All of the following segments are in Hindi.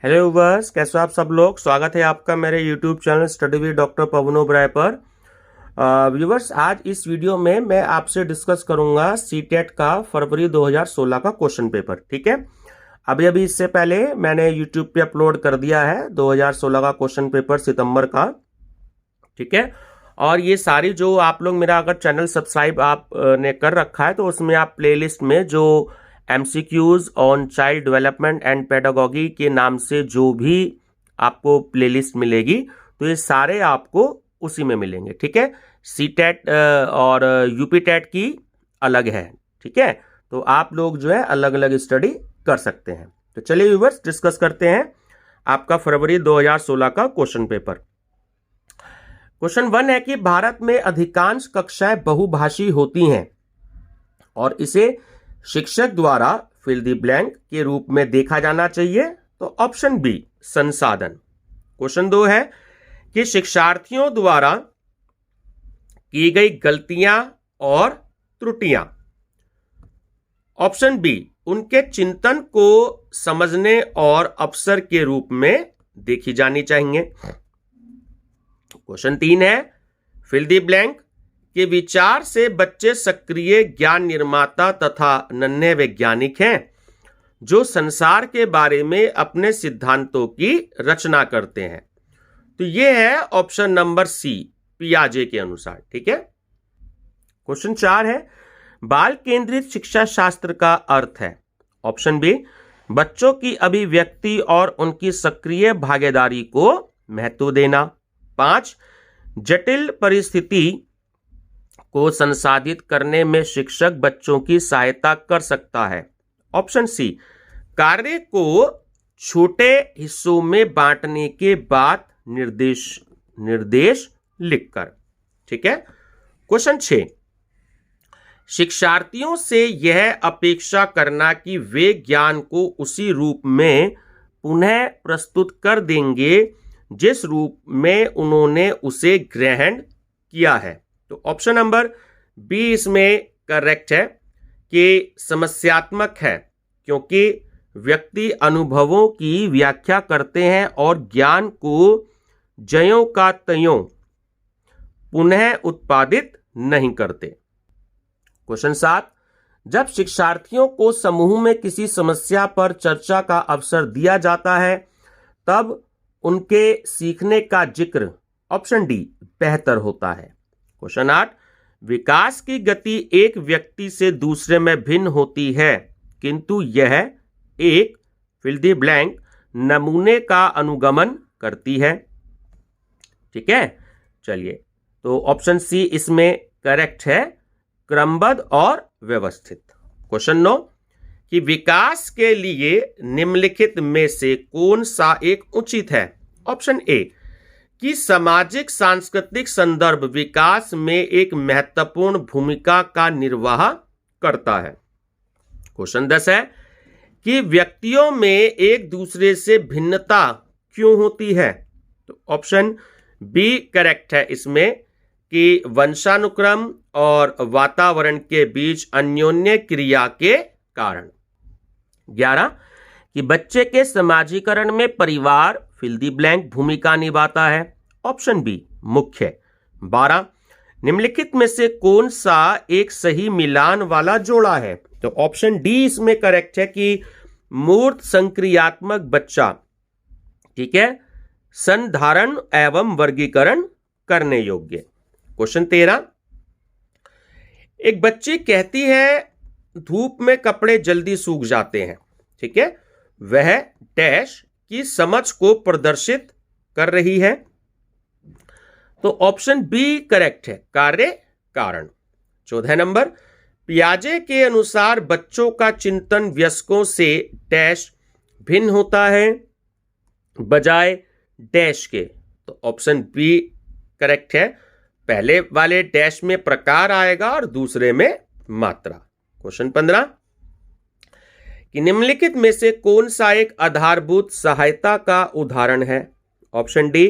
हेलो व्यूअर्स, कैसे हो आप सब लोग। स्वागत है आपका मेरे YouTube channel study with doctor Pawan Oberoi पर। व्यूअर्स, आज इस वीडियो में मैं आपसे डिस्कस करूंगा सीटेट का फरवरी 2016 का क्वेश्चन पेपर। ठीक है, अभी इससे पहले मैंने यूट्यूब पे अपलोड कर दिया है 2016 का क्वेश्चन पेपर सितंबर का। ठीक है, और ये सारी जो आप लोग मेरा अगर चैनल सब्सक्राइब आप ने कर रखा है तो उसमें आप प्लेलिस्ट में जो MCQs on child development and pedagogy के नाम से जो भी आपको प्लेलिस्ट मिलेगी तो ये सारे आपको उसी में मिलेंगे। ठीक है, सीटेट और यूपीटेट की अलग है। ठीक है, तो आप लोग जो है अलग अलग स्टडी कर सकते हैं। तो चलिए व्यूअर्स, डिस्कस करते हैं आपका फरवरी 2016 का क्वेश्चन पेपर। क्वेश्चन 1 है कि भारत में अधिकांश कक्षाएं बहुभाषी होती हैं और इसे शिक्षक द्वारा फिल द ब्लैंक के रूप में देखा जाना चाहिए। तो ऑप्शन बी संसाधन। क्वेश्चन 2 है कि शिक्षार्थियों द्वारा की गई गलतियां और त्रुटियां। ऑप्शन बी उनके चिंतन को समझने और अवसर के रूप में देखी जानी चाहिए। क्वेश्चन 3 है फिल द ब्लैंक के विचार से बच्चे सक्रिय ज्ञान निर्माता तथा नन्हे वैज्ञानिक हैं जो संसार के बारे में अपने सिद्धांतों की रचना करते हैं। तो यह है ऑप्शन नंबर सी, पियाजे के अनुसार। ठीक है, क्वेश्चन 4 है बाल केंद्रित शिक्षा शास्त्र का अर्थ है। ऑप्शन बी बच्चों की अभिव्यक्ति और उनकी सक्रिय भागीदारी को महत्व देना। 5 जटिल परिस्थिति को संसाधित करने में शिक्षक बच्चों की सहायता कर सकता है। ऑप्शन सी कार्य को छोटे हिस्सों में बांटने के बाद निर्देश लिखकर। ठीक है, क्वेश्चन 6 शिक्षार्थियों से यह अपेक्षा करना कि वे ज्ञान को उसी रूप में पुनः प्रस्तुत कर देंगे जिस रूप में उन्होंने उसे ग्रहण किया है। तो ऑप्शन नंबर बी इसमें करेक्ट है कि समस्यात्मक है, क्योंकि व्यक्ति अनुभवों की व्याख्या करते हैं और ज्ञान को ज्यों का त्यों पुनः उत्पादित नहीं करते। क्वेश्चन 7 जब शिक्षार्थियों को समूह में किसी समस्या पर चर्चा का अवसर दिया जाता है तब उनके सीखने का जिक्र ऑप्शन डी बेहतर होता है। क्वेश्चन 8 विकास की गति एक व्यक्ति से दूसरे में भिन्न होती है किंतु यह एक फिल द ब्लैंक नमूने का अनुगमन करती है। ठीक है, चलिए, तो ऑप्शन सी इसमें करेक्ट है, क्रमबद्ध और व्यवस्थित। क्वेश्चन 9 कि विकास के लिए निम्नलिखित में से कौन सा एक उचित है। ऑप्शन ए कि सामाजिक सांस्कृतिक संदर्भ विकास में एक महत्वपूर्ण भूमिका का निर्वाह करता है। क्वेश्चन 10 है कि व्यक्तियों में एक दूसरे से भिन्नता क्यों होती है। तो ऑप्शन बी करेक्ट है इसमें कि वंशानुक्रम और वातावरण के बीच अन्योन्य क्रिया के कारण। 11 कि बच्चे के समाजीकरण में परिवार फिल द ब्लैंक भूमिका निभाता है। ऑप्शन बी मुख्य। 12 निम्नलिखित में से कौन सा एक सही मिलान वाला जोड़ा है। तो ऑप्शन डी इसमें करेक्ट है कि मूर्त संक्रियात्मक बच्चा, ठीक है, संधारण एवं वर्गीकरण करने योग्य। क्वेश्चन 13 एक बच्ची कहती है धूप में कपड़े जल्दी सूख जाते हैं। ठीक है, वह डैश की समझ को प्रदर्शित कर रही है। तो ऑप्शन बी करेक्ट है, कार्य कारण। 14 नंबर पियाजे के अनुसार बच्चों का चिंतन वयस्कों से डैश भिन्न होता है बजाय डैश के। तो ऑप्शन बी करेक्ट है, पहले वाले डैश में प्रकार आएगा और दूसरे में मात्रा। क्वेश्चन 15 कि निम्नलिखित में से कौन सा एक आधारभूत सहायता का उदाहरण है। ऑप्शन डी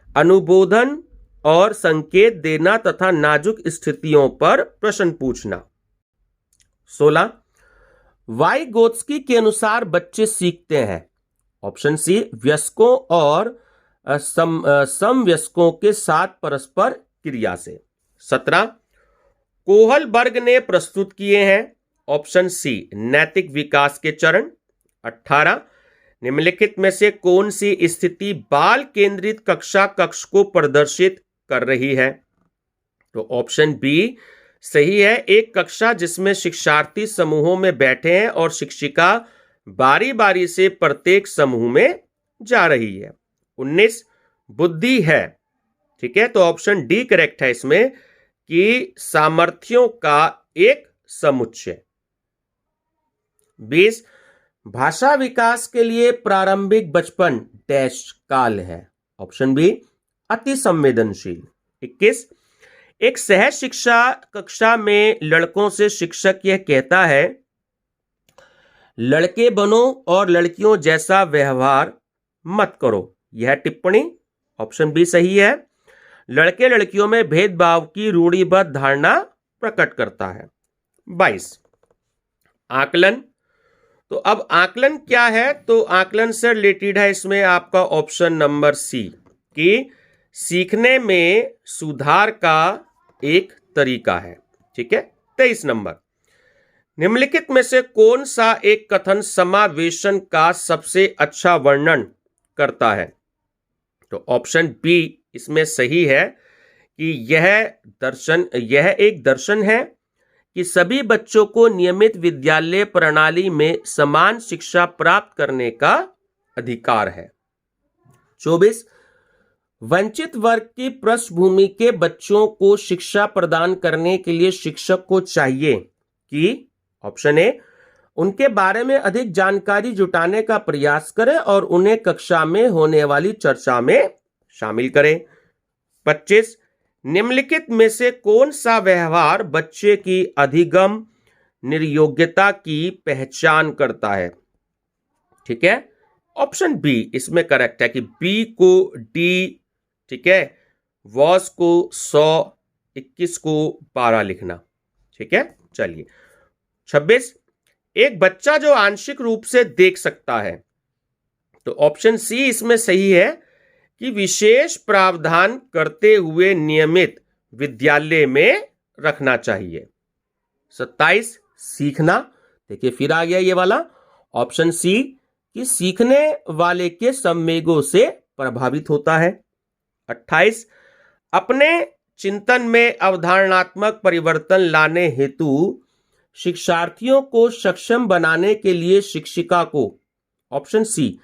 अनुबोधन और संकेत देना तथा नाजुक स्थितियों पर प्रश्न पूछना। 16 वाइगोत्स्की के अनुसार बच्चे सीखते हैं। ऑप्शन सी, वयस्कों और समवयस्कों के साथ परस्पर क्रिया से। 17 कोहलबर्ग ने प्रस्तुत किए हैं। ऑप्शन सी, नैतिक विकास के चरण। 18 निम्नलिखित में से कौन सी स्थिति बाल केंद्रित कक्षा कक्ष को प्रदर्शित कर रही है? तो ऑप्शन बी सही है। एक कक्षा जिसमें शिक्षार्थी समूहों में बैठे हैं और शिक्षिका बारी बारी से प्रत्येक समूह में जा रही है। 19 बुद्धि है। ठीक है, तो ऑप्शन डी करेक्ट है इसमें कि सामर्थ्यों का एक समुच्चय। 20 भाषा विकास के लिए प्रारंभिक बचपन डैश काल है। ऑप्शन बी अति संवेदनशील। 21 एक सह शिक्षा कक्षा में लड़कों से शिक्षक यह कहता है, लड़के बनो और लड़कियों जैसा व्यवहार मत करो। यह टिप्पणी ऑप्शन बी सही है। लड़के लड़कियों में भेदभाव की रूढ़िबद्ध धारणा प्रकट करता है। 22 आकलन। तो अब आकलन क्या है? तो आकलन से रिलेटेड है इसमें आपका ऑप्शन नंबर सी कि सीखने में सुधार का एक तरीका है। ठीक है। 23 नंबर निम्नलिखित में से कौन सा एक कथन समावेशन का सबसे अच्छा वर्णन करता है? तो ऑप्शन बी इसमें सही है कि यह एक दर्शन है कि सभी बच्चों को नियमित विद्यालय प्रणाली में समान शिक्षा प्राप्त करने का अधिकार है। 24 वंचित वर्ग की पृष्ठभूमि के बच्चों को शिक्षा प्रदान करने के लिए शिक्षक को चाहिए कि ऑप्शन ए उनके बारे में अधिक जानकारी जुटाने का प्रयास करें और उन्हें कक्षा में होने वाली चर्चा में शामिल करें। 25 निम्नलिखित में से कौन सा व्यवहार बच्चे की अधिगम निर्योग्यता की पहचान करता है? ठीक है, ऑप्शन बी इसमें करेक्ट है कि बी को डी, ठीक है, वॉस को 100, 21 को 12 लिखना। ठीक है, चलिए। 26 एक बच्चा जो आंशिक रूप से देख सकता है। तो ऑप्शन सी इसमें सही है कि विशेष प्रावधान करते हुए नियमित विद्यालय में रखना चाहिए। 27 सीखना। देखिए फिर आ गया ये वाला ऑप्शन सी कि सीखने वाले के संवेगों से प्रभावित होता है। 28 अपने चिंतन में अवधारणात्मक परिवर्तन लाने हेतु शिक्षार्थियों को सक्षम बनाने के लिए शिक्षिका को ऑप्शन सी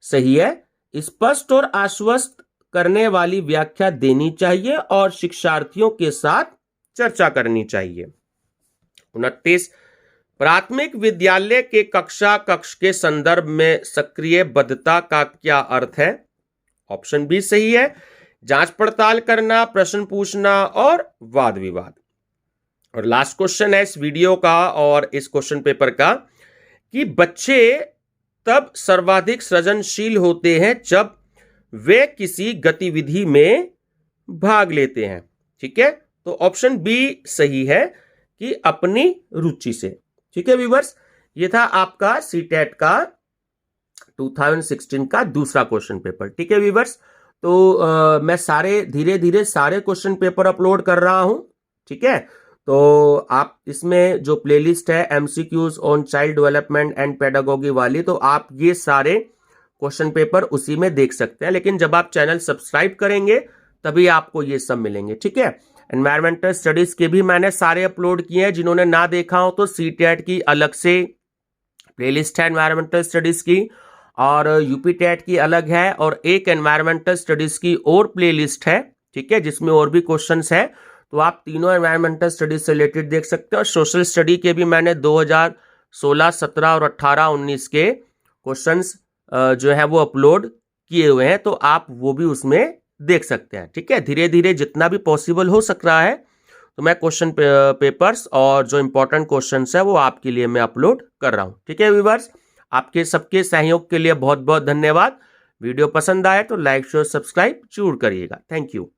सही है स्पष्ट और आश्वस्त करने वाली व्याख्या देनी चाहिए और शिक्षार्थियों के साथ चर्चा करनी चाहिए। 29 प्राथमिक विद्यालय के कक्षा कक्ष के संदर्भ में सक्रिय बद्धता का क्या अर्थ है? ऑप्शन बी सही है जांच पड़ताल करना, प्रश्न पूछना और वाद विवाद। और लास्ट क्वेश्चन है इस वीडियो का और इस क्वेश्चन पेपर का कि बच्चे तब सर्वाधिक सृजनशील होते हैं जब वे किसी गतिविधि में भाग लेते हैं। ठीक है, तो ऑप्शन बी सही है कि अपनी रुचि से। ठीक है व्यूअर्स, ये था आपका सीटेट का 2016 का दूसरा क्वेश्चन पेपर। ठीक है व्यूअर्स, तो मैं धीरे धीरे सारे क्वेश्चन पेपर अपलोड कर रहा हूं। ठीक है, तो आप इसमें जो प्लेलिस्ट है MCQs on child development and pedagogy वाली, तो आप ये सारे क्वेश्चन पेपर उसी में देख सकते हैं, लेकिन जब आप चैनल सब्सक्राइब करेंगे तभी आपको ये सब मिलेंगे। ठीक है, एनवायरमेंटल स्टडीज के भी मैंने सारे अपलोड किए हैं, जिन्होंने ना देखा हो तो सीटेट की अलग से प्लेलिस्ट है एनवायरमेंटल स्टडीज की और यूपी टेट की अलग है और एक एनवायरमेंटल स्टडीज की और प्लेलिस्ट है। ठीक है, जिसमें और भी क्वेश्चंस है, तो आप तीनों एनवायरमेंटल स्टडीज से रिलेटेड देख सकते हैं। और सोशल स्टडी के भी मैंने 2016, 17 और 18, 19 के क्वेश्चंस जो है वो अपलोड किए हुए हैं, तो आप वो भी उसमें देख सकते हैं। ठीक है, धीरे धीरे जितना भी पॉसिबल हो सक रहा है तो मैं क्वेश्चन पेपर्स और जो इंपॉर्टेंट क्वेश्चंस है वो आपके लिए मैं अपलोड कर रहा हूं। ठीक है व्यूअर्स, आपके सबके सहयोग के लिए बहुत बहुत धन्यवाद। वीडियो पसंद आए तो लाइक शेयर सब्सक्राइब जरूर करिएगा। Thank you.